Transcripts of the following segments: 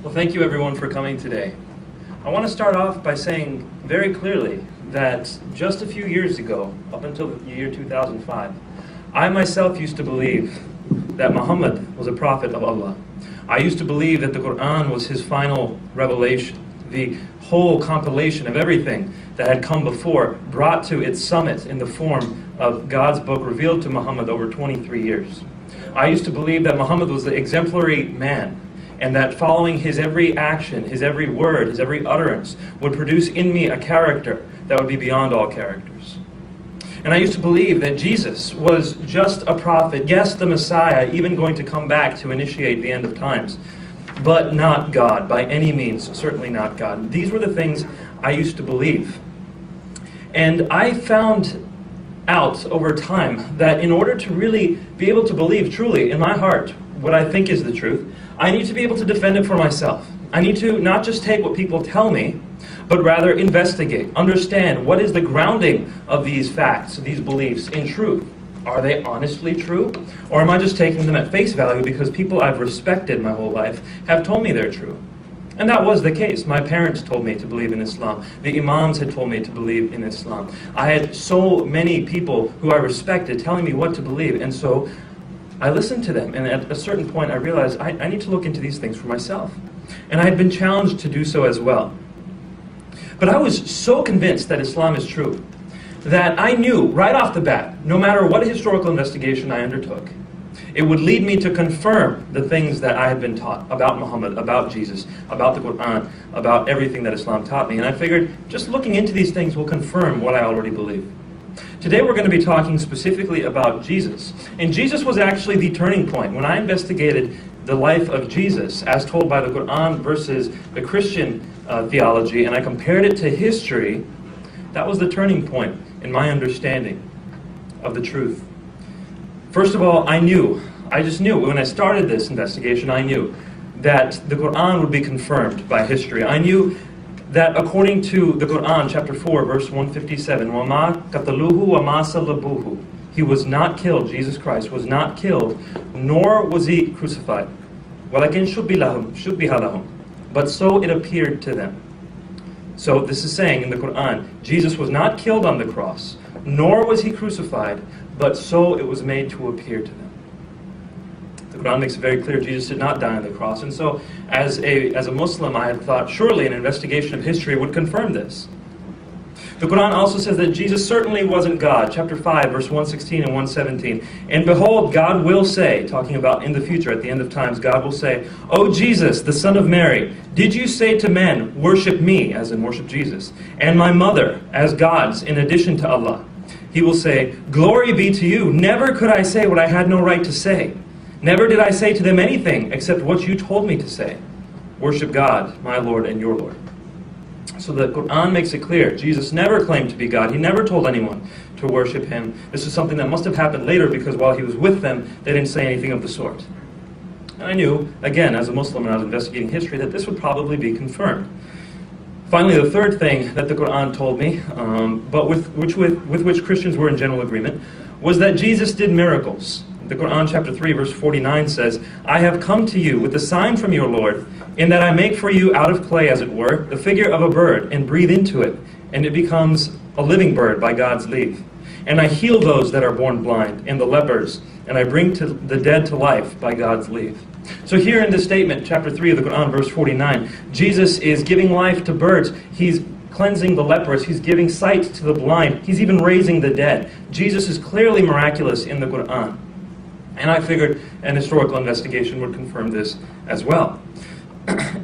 Well, thank you everyone for coming today. I want to start off by saying very clearly that just a few years ago, up until the year 2005, I myself used to believe that Muhammad was a prophet of Allah. I used to believe that the Quran was his final revelation, the whole compilation of everything that had come before, brought to its summit in the form of God's book revealed to Muhammad over 23 years. I used to believe that Muhammad was the exemplary man, and that following his every action, his every word, his every utterance would produce in me a character that would be beyond all characters. And I used to believe that Jesus was just a prophet, yes, the Messiah, even going to come back to initiate the end of times, but not God, by any means, certainly not God. These were the things I used to believe. And I found out over time that in order to really be able to believe truly in my heart what I think is the truth, I need to be able to defend it for myself. I need to not just take what people tell me, but rather investigate, understand what is the grounding of these facts, these beliefs in truth. Are they honestly true? Or am I just taking them at face value because people I've respected my whole life have told me they're true? And that was the case. My parents told me to believe in Islam. The imams had told me to believe in Islam. I had so many people who I respected telling me what to believe, and so I listened to them, and at a certain point I realized I need to look into these things for myself. And I had been challenged to do so as well. But I was so convinced that Islam is true that I knew right off the bat, no matter what historical investigation I undertook, it would lead me to confirm the things that I had been taught about Muhammad, about Jesus, about the Quran, about everything that Islam taught me. And I figured just looking into these things will confirm what I already believe. Today we're going to be talking specifically about Jesus. And Jesus was actually the turning point. When I investigated the life of Jesus as told by the Quran versus the Christian theology, and I compared it to history, that was the turning point in my understanding of the truth. First of all, I just knew, when I started this investigation, I knew that the Quran would be confirmed by history. I knew that according to the Quran, chapter 4, verse 157, وَمَا قَتَلُوهُ وَمَا صَلَبُوهُ, he was not killed, Jesus Christ was not killed, nor was he crucified. وَلَكِنْ شُبِّهَ لَهُمْ, but so it appeared to them. So this is saying in the Quran, Jesus was not killed on the cross, nor was he crucified, but so it was made to appear to them. The Quran makes it very clear Jesus did not die on the cross, and so as a Muslim I had thought surely an investigation of history would confirm this. The Quran also says that Jesus certainly wasn't God. Chapter 5, verse 116 and 117. And behold, God will say, talking about in the future, at the end of times, God will say, O Jesus, the Son of Mary, did you say to men, worship me, as in worship Jesus, and my mother as gods in addition to Allah? He will say, glory be to you. Never could I say what I had no right to say. Never did I say to them anything except what you told me to say. Worship God, my Lord and your Lord. So the Quran makes it clear, Jesus never claimed to be God. He never told anyone to worship him. This is something that must have happened later because while he was with them, they didn't say anything of the sort. And I knew, again, as a Muslim and I was investigating history, that this would probably be confirmed. Finally, the third thing that the Quran told me, but with which Christians were in general agreement, was that Jesus did miracles. The Quran chapter 3 verse 49 says, I have come to you with a sign from your Lord, in that I make for you out of clay, as it were, the figure of a bird, and breathe into it, and it becomes a living bird by God's leave. And I heal those that are born blind, and the lepers, and I bring to the dead to life by God's leave. So here in this statement, chapter 3 of the Quran, verse 49, Jesus is giving life to birds. He's cleansing the lepers. He's giving sight to the blind. He's even raising the dead. Jesus is clearly miraculous in the Quran. And I figured an historical investigation would confirm this as well.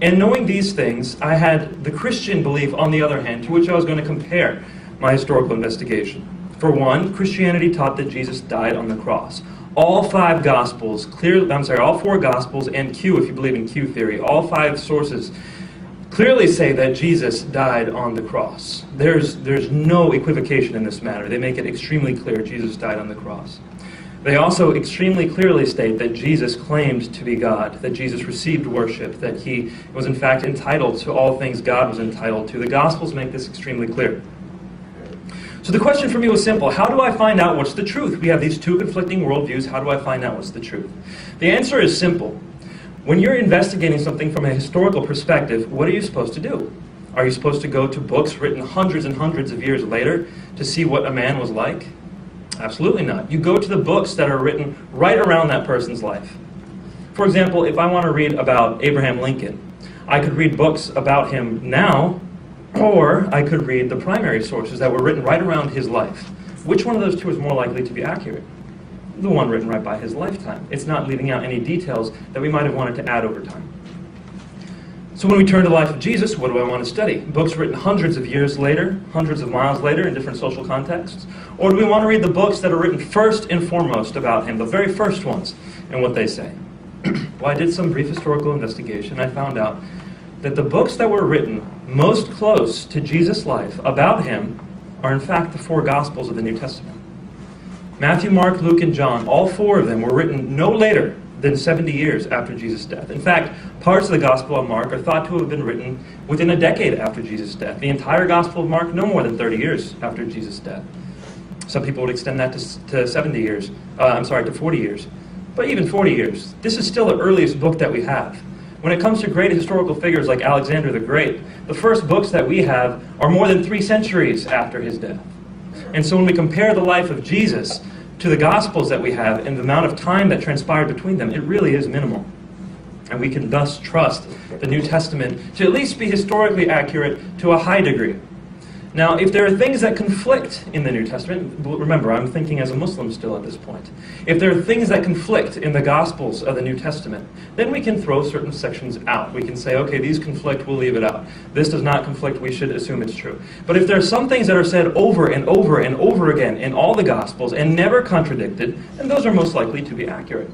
And knowing these things, I had the Christian belief, on the other hand, to which I was going to compare my historical investigation. For one, Christianity taught that Jesus died on the cross. All four Gospels, and Q, if you believe in Q theory, all five sources clearly say that Jesus died on the cross. There's no equivocation in this matter. They make it extremely clear Jesus died on the cross. They also extremely clearly state that Jesus claimed to be God, that Jesus received worship, that he was in fact entitled to all things God was entitled to. The Gospels make this extremely clear. So the question for me was simple. How do I find out what's the truth? We have these two conflicting worldviews. How do I find out what's the truth? The answer is simple. When you're investigating something from a historical perspective, what are you supposed to do? Are you supposed to go to books written hundreds and hundreds of years later to see what a man was like? Absolutely not. You go to the books that are written right around that person's life. For example, if I want to read about Abraham Lincoln, I could read books about him now, or I could read the primary sources that were written right around his life. Which one of those two is more likely to be accurate? The one written right by his lifetime. It's not leaving out any details that we might have wanted to add over time. So when we turn to the life of Jesus, what do I want to study? Books written hundreds of years later, hundreds of miles later in different social contexts? Or do we want to read the books that are written first and foremost about him, the very first ones, and what they say? Well, I did some brief historical investigation. I found out that the books that were written most close to Jesus' life about him are in fact the four Gospels of the New Testament. Matthew, Mark, Luke, and John, all four of them were written no later than 70 years after Jesus' death. In fact, parts of the Gospel of Mark are thought to have been written within a decade after Jesus' death. The entire Gospel of Mark, no more than 30 years after Jesus' death. Some people would extend that to 70 years, to 40 years. But even 40 years, this is still the earliest book that we have. When it comes to great historical figures like Alexander the Great, the first books that we have are more than 3 centuries after his death. And so when we compare the life of Jesus to the Gospels that we have and the amount of time that transpired between them, it really is minimal. And we can thus trust the New Testament to at least be historically accurate to a high degree. Now, if there are things that conflict in the New Testament, remember, I'm thinking as a Muslim still at this point. If there are things that conflict in the Gospels of the New Testament, then we can throw certain sections out. We can say, okay, these conflict, we'll leave it out. This does not conflict, we should assume it's true. But if there are some things that are said over and over and over again in all the Gospels and never contradicted, then those are most likely to be accurate.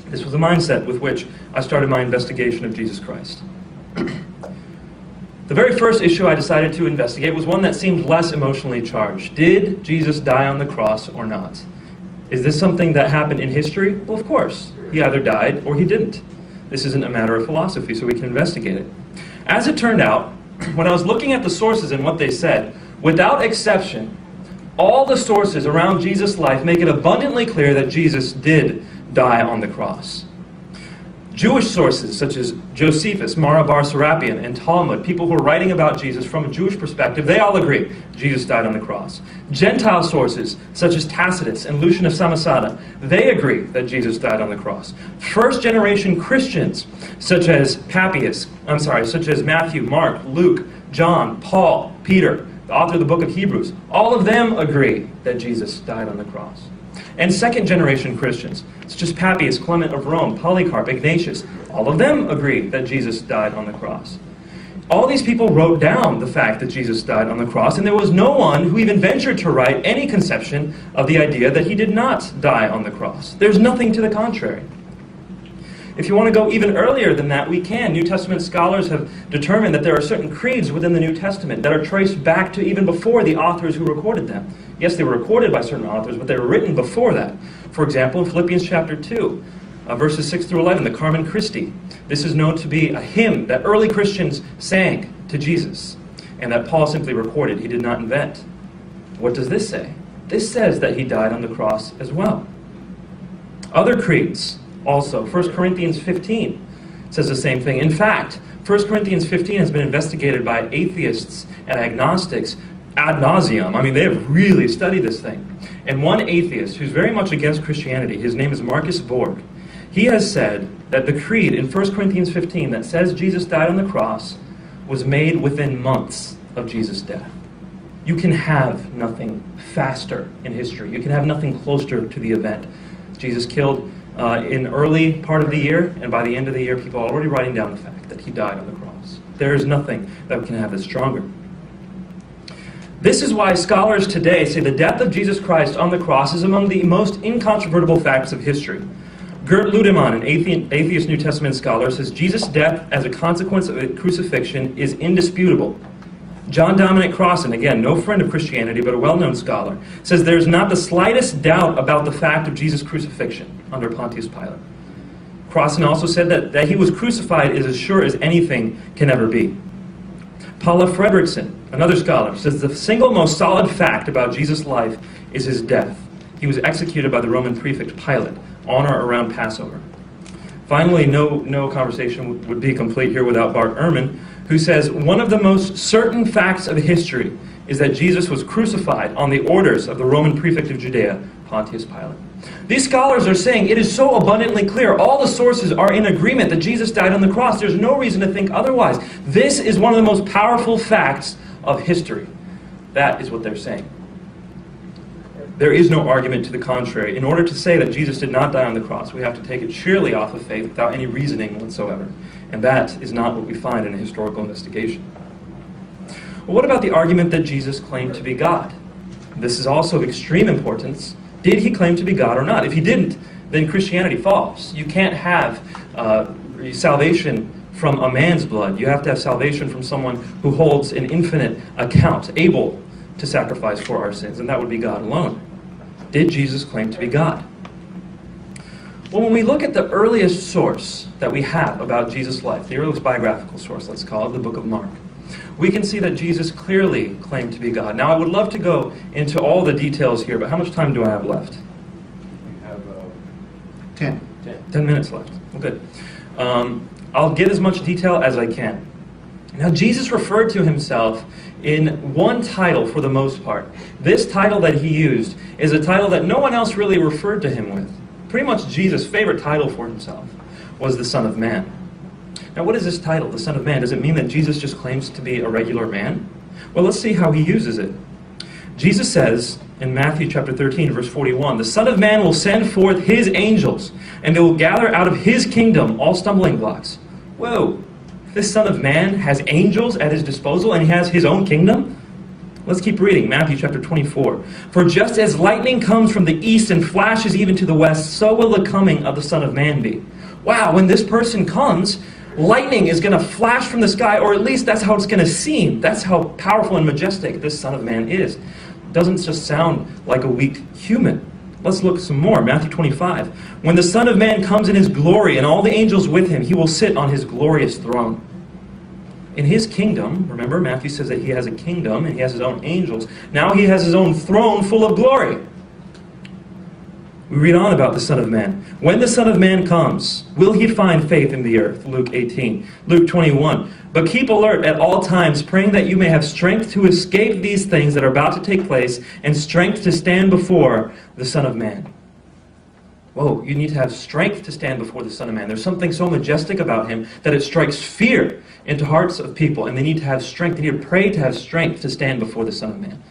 This was the mindset with which I started my investigation of Jesus Christ. The very first issue I decided to investigate was one that seemed less emotionally charged. Did Jesus die on the cross or not? Is this something that happened in history? Well, of course. He either died or he didn't. This isn't a matter of philosophy, so we can investigate it. As it turned out, when I was looking at the sources and what they said, without exception, all the sources around Jesus' life make it abundantly clear that Jesus did die on the cross. Jewish sources such as Josephus, Mara bar Serapion, and Talmud, people who are writing about Jesus from a Jewish perspective, they all agree Jesus died on the cross. Gentile sources such as Tacitus and Lucian of Samosata, they agree that Jesus died on the cross. First generation Christians such as such as Matthew, Mark, Luke, John, Paul, Peter, the author of the book of Hebrews, all of them agree that Jesus died on the cross. And second generation Christians, such as Papias, Clement of Rome, Polycarp, Ignatius, all of them agree that Jesus died on the cross. All these people wrote down the fact that Jesus died on the cross, and there was no one who even ventured to write any conception of the idea that he did not die on the cross. There's nothing to the contrary. If you want to go even earlier than that, we can. New Testament scholars have determined that there are certain creeds within the New Testament that are traced back to even before the authors who recorded them. Yes, they were recorded by certain authors, but they were written before that. For example, in Philippians chapter 2, verses 6 through 11, the Carmen Christi. This is known to be a hymn that early Christians sang to Jesus, and that Paul simply recorded. He did not invent. What does this say? This says that he died on the cross as well. Other creeds also, 1 Corinthians 15 says the same thing. In fact, 1 Corinthians 15 has been investigated by atheists and agnostics ad nauseum. I mean, they have really studied this thing. And one atheist who's very much against Christianity, his name is Marcus Borg, he has said that the creed in 1 Corinthians 15 that says Jesus died on the cross was made within months of Jesus' death. You can have nothing faster in history. You can have nothing closer to the event. Jesus killed in early part of the year, and by the end of the year, people are already writing down the fact that he died on the cross. There is nothing that can have this stronger. This is why scholars today say the death of Jesus Christ on the cross is among the most incontrovertible facts of history. Gert Ludemann, an atheist New Testament scholar, says Jesus' death as a consequence of a crucifixion is indisputable. John Dominic Crossan, again, no friend of Christianity, but a well-known scholar, says there is not the slightest doubt about the fact of Jesus' crucifixion under Pontius Pilate. Crossan also said that he was crucified is as sure as anything can ever be. Paula Fredrickson, another scholar, says the single most solid fact about Jesus' life is his death. He was executed by the Roman prefect Pilate on or around Passover. Finally, no conversation would be complete here without Bart Ehrman, who says, one of the most certain facts of history is that Jesus was crucified on the orders of the Roman prefect of Judea, Pontius Pilate. These scholars are saying it is so abundantly clear, all the sources are in agreement that Jesus died on the cross. There's no reason to think otherwise. This is one of the most powerful facts of history. That is what they're saying. There is no argument to the contrary. In order to say that Jesus did not die on the cross, we have to take it sheerly off of faith without any reasoning whatsoever. And that is not what we find in a historical investigation. Well, what about the argument that Jesus claimed to be God? This is also of extreme importance. Did he claim to be God or not? If he didn't, then Christianity falls. You can't have salvation from a man's blood. You have to have salvation from someone who holds an infinite account, able to sacrifice for our sins, and that would be God alone. Did Jesus claim to be God? Well, when we look at the earliest source that we have about Jesus' life, the earliest biographical source, let's call it, the book of Mark, we can see that Jesus clearly claimed to be God. Now, I would love to go into all the details here, but how much time do I have left? We have 10. 10 minutes left. Well, good. I'll get as much detail as I can. Now, Jesus referred to himself in one title for the most part. This title that he used is a title that no one else really referred to him with. Pretty much Jesus' favorite title for himself was the Son of Man. Now, what is this title, the Son of Man? Does it mean that Jesus just claims to be a regular man? Well, let's see how he uses it. Jesus says in Matthew chapter 13, verse 41, the Son of Man will send forth his angels, and they will gather out of his kingdom all stumbling blocks. Whoa, this Son of Man has angels at his disposal, and he has his own kingdom? Let's keep reading, Matthew chapter 24. For just as lightning comes from the east and flashes even to the west, so will the coming of the Son of Man be. Wow, when this person comes, lightning is going to flash from the sky, or at least that's how it's going to seem. That's how powerful and majestic this Son of Man is. It doesn't just sound like a weak human. Let's look some more. Matthew 25. When the Son of Man comes in his glory and all the angels with him, he will sit on his glorious throne. In his kingdom, remember, Matthew says that he has a kingdom and he has his own angels. Now he has his own throne full of glory. We read on about the Son of Man. When the Son of Man comes, will he find faith in the earth? Luke 18. Luke 21. But keep alert at all times, praying that you may have strength to escape these things that are about to take place, and strength to stand before the Son of Man. Whoa, you need to have strength to stand before the Son of Man. There's something so majestic about him that it strikes fear into hearts of people, and they need to have strength. They need to pray to have strength to stand before the Son of Man.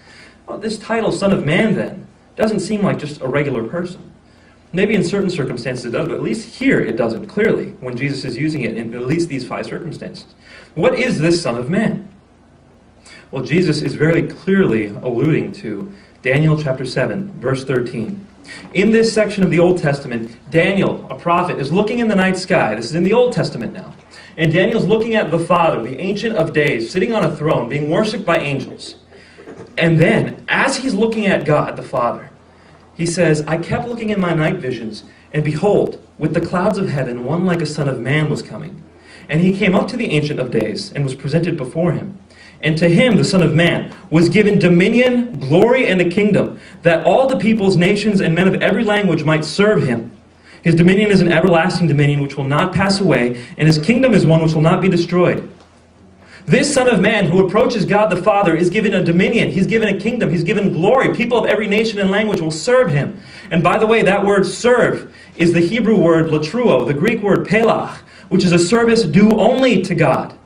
Well, this title, Son of Man, then, doesn't seem like just a regular person. Maybe in certain circumstances it does, but at least here it doesn't, clearly, when Jesus is using it in at least these 5 circumstances. What is this Son of Man? Well, Jesus is very clearly alluding to Daniel chapter 7, verse 13. In this section of the Old Testament, Daniel, a prophet, is looking in the night sky. This is in the Old Testament now. And Daniel's looking at the Father, the Ancient of Days, sitting on a throne, being worshipped by angels. And then, as he's looking at God, the Father, he says, I kept looking in my night visions, and behold, with the clouds of heaven, one like a Son of Man was coming. And he came up to the Ancient of Days, and was presented before him. And to him, the Son of Man, was given dominion, glory, and a kingdom, that all the peoples, nations, and men of every language might serve him. His dominion is an everlasting dominion which will not pass away, and his kingdom is one which will not be destroyed. This Son of Man who approaches God the Father is given a dominion, he's given a kingdom, he's given glory. People of every nation and language will serve him. And by the way, that word serve is the Hebrew word latruo, the Greek word pelach, which is a service due only to God.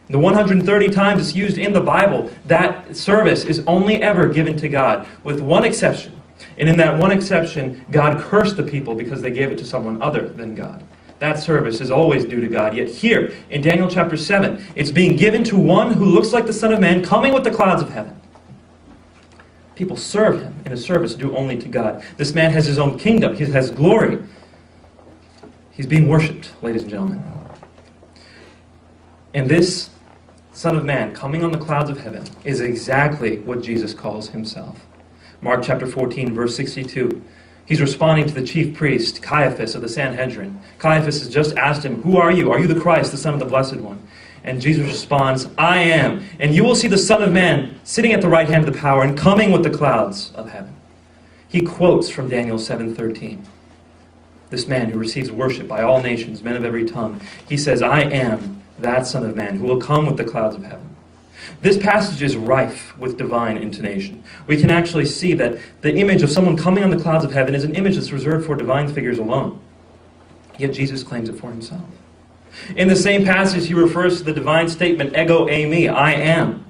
The 130 times it's used in the Bible, that service is only ever given to God, with one exception. And in that one exception, God cursed the people because they gave it to someone other than God. That service is always due to God. Yet here, in Daniel chapter 7, it's being given to one who looks like the Son of Man, coming with the clouds of heaven. People serve him in a service due only to God. This man has his own kingdom. He has glory. He's being worshipped, ladies and gentlemen. And this Son of Man, coming on the clouds of heaven, is exactly what Jesus calls himself. Mark chapter 14, verse 62. He's responding to the chief priest, Caiaphas of the Sanhedrin. Caiaphas has just asked him, who are you? Are you the Christ, the Son of the Blessed One? And Jesus responds, I am. And you will see the Son of Man sitting at the right hand of the power and coming with the clouds of heaven. He quotes from Daniel 7:13. this man who receives worship by all nations, men of every tongue. He says, I am that Son of Man who will come with the clouds of heaven. This passage is rife with divine intonation. We can actually see that the image of someone coming on the clouds of heaven is an image that's reserved for divine figures alone. Yet Jesus claims it for himself. In the same passage, he refers to the divine statement, ego eimi, I am.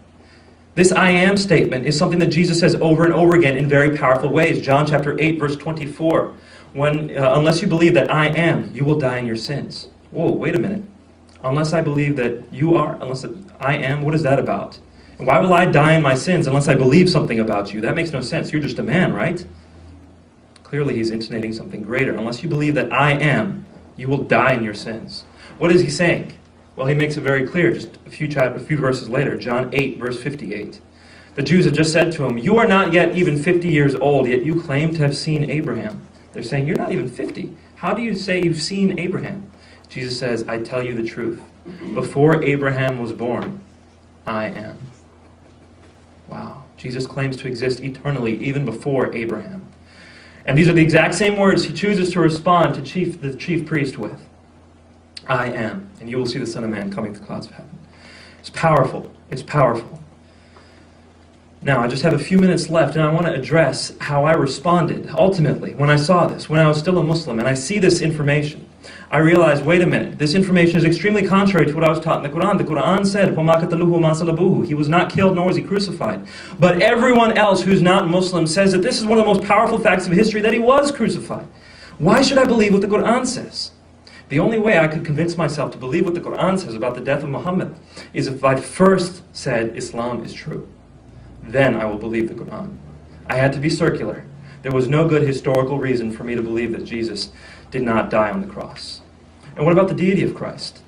This I am statement is something that Jesus says over and over again in very powerful ways. John chapter 8, verse 24. Unless you believe that I am, you will die in your sins. Whoa, wait a minute. Unless I believe that you are, unless I am, what is that about? And why will I die in my sins unless I believe something about you? That makes no sense. You're just a man, right? Clearly he's intonating something greater. Unless you believe that I am, you will die in your sins. What is he saying? Well, he makes it very clear just a few verses later, John 8, verse 58. The Jews had just said to him, you are not yet even 50 years old, yet you claim to have seen Abraham. They're saying, you're not even 50. How do you say you've seen Abraham? Jesus says, I tell you the truth. Before Abraham was born, I am. Wow. Jesus claims to exist eternally, even before Abraham. And these are the exact same words he chooses to respond to the chief priest with. I am, and you will see the Son of Man coming with the clouds of heaven. It's powerful. It's powerful. Now, I just have a few minutes left, and I want to address how I responded, ultimately, when I saw this, when I was still a Muslim, and I see this information. I realized, wait a minute, this information is extremely contrary to what I was taught in the Quran. The Quran said, وَمَا قَتَلُوهُ وَمَا صَلَبُوهُ. He was not killed, nor was he crucified. But everyone else who's not Muslim says that this is one of the most powerful facts of history, that he was crucified. Why should I believe what the Quran says? The only way I could convince myself to believe what the Quran says about the death of Muhammad is if I first said Islam is true. Then I will believe the Quran. I had to be circular. There was no good historical reason for me to believe that Jesus did not die on the cross. And what about the deity of Christ?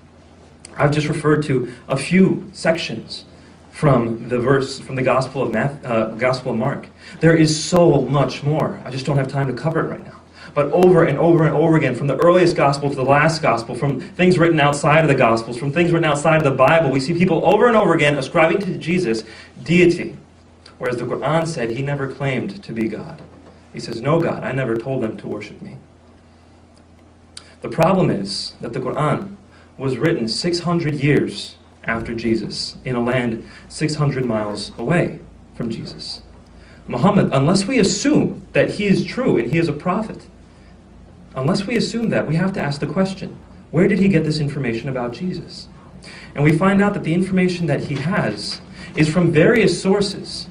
I've just referred to a few sections from the Gospel of Mark. There is so much more. I just don't have time to cover it right now. But over and over and over again, from the earliest Gospel to the last Gospel, from things written outside of the Gospels, from things written outside of the Bible, we see people over and over again ascribing to Jesus deity. Whereas the Quran said he never claimed to be God. He says, no God, I never told them to worship me. The problem is that the Quran was written 600 years after Jesus in a land 600 miles away from Jesus. Muhammad, unless we assume that he is true and he is a prophet, unless we assume that, we have to ask the question, where did he get this information about Jesus? And we find out that the information that he has is from various sources.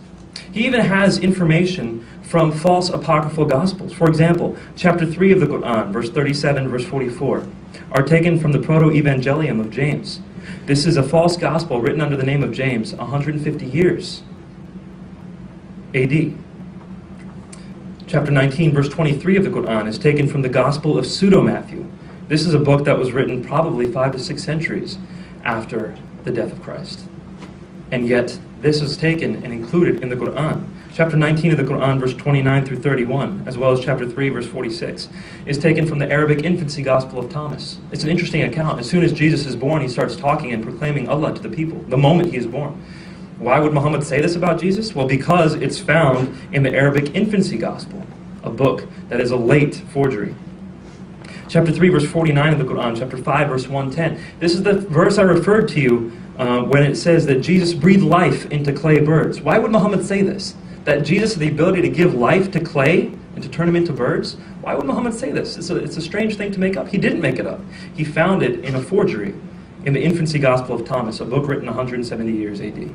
He even has information from false apocryphal gospels. For example, chapter 3 of the Quran, verse 37, verse 44, are taken from the Proto-Evangelium of James. This is a false gospel written under the name of James 150 years AD. Chapter 19, verse 23 of the Quran is taken from the Gospel of Pseudo-Matthew. This is a book that was written probably 5 to 6 centuries after the death of Christ. And yet, this is taken and included in the Quran. Chapter 19 of the Quran, verse 29 through 31, as well as chapter 3, verse 46, is taken from the Arabic infancy Gospel of Thomas. It's an interesting account. As soon as Jesus is born, he starts talking and proclaiming Allah to the people, the moment he is born. Why would Muhammad say this about Jesus? Well, because it's found in the Arabic infancy Gospel, a book that is a late forgery. Chapter 3, verse 49 of the Quran, chapter 5, verse 110. This is the verse I referred to you when it says that Jesus breathed life into clay birds. Why would Muhammad say this? That Jesus had the ability to give life to clay and to turn them into birds? Why would Muhammad say this? It's a strange thing to make up. He didn't make it up. He found it in a forgery in the infancy Gospel of Thomas, a book written 170 years AD.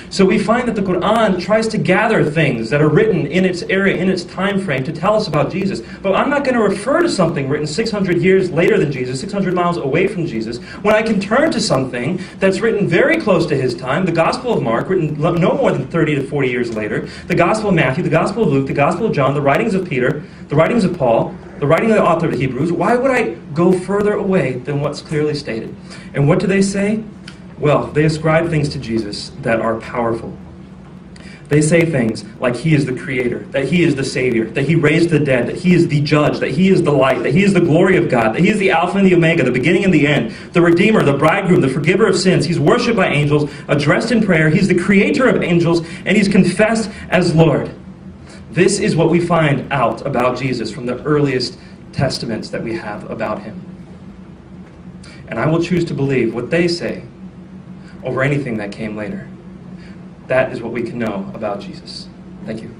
So we find that the Quran tries to gather things that are written in its area, in its time frame, to tell us about Jesus. But I'm not going to refer to something written 600 years later than Jesus, 600 miles away from Jesus, when I can turn to something that's written very close to his time, the Gospel of Mark, written no more than 30 to 40 years later, the Gospel of Matthew, the Gospel of Luke, the Gospel of John, the writings of Peter, the writings of Paul, the writing of the author of the Hebrews. Why would I go further away than what's clearly stated? And what do they say? Well, they ascribe things to Jesus that are powerful. They say things like he is the creator, that he is the savior, that he raised the dead, that he is the judge, that he is the light, that he is the glory of God, that he is the Alpha and the Omega, the beginning and the end, the Redeemer, the bridegroom, the forgiver of sins. He's worshipped by angels, addressed in prayer. He's the creator of angels, and he's confessed as Lord. This is what we find out about Jesus from the earliest testaments that we have about him. And I will choose to believe what they say over anything that came later. That is what we can know about Jesus. Thank you.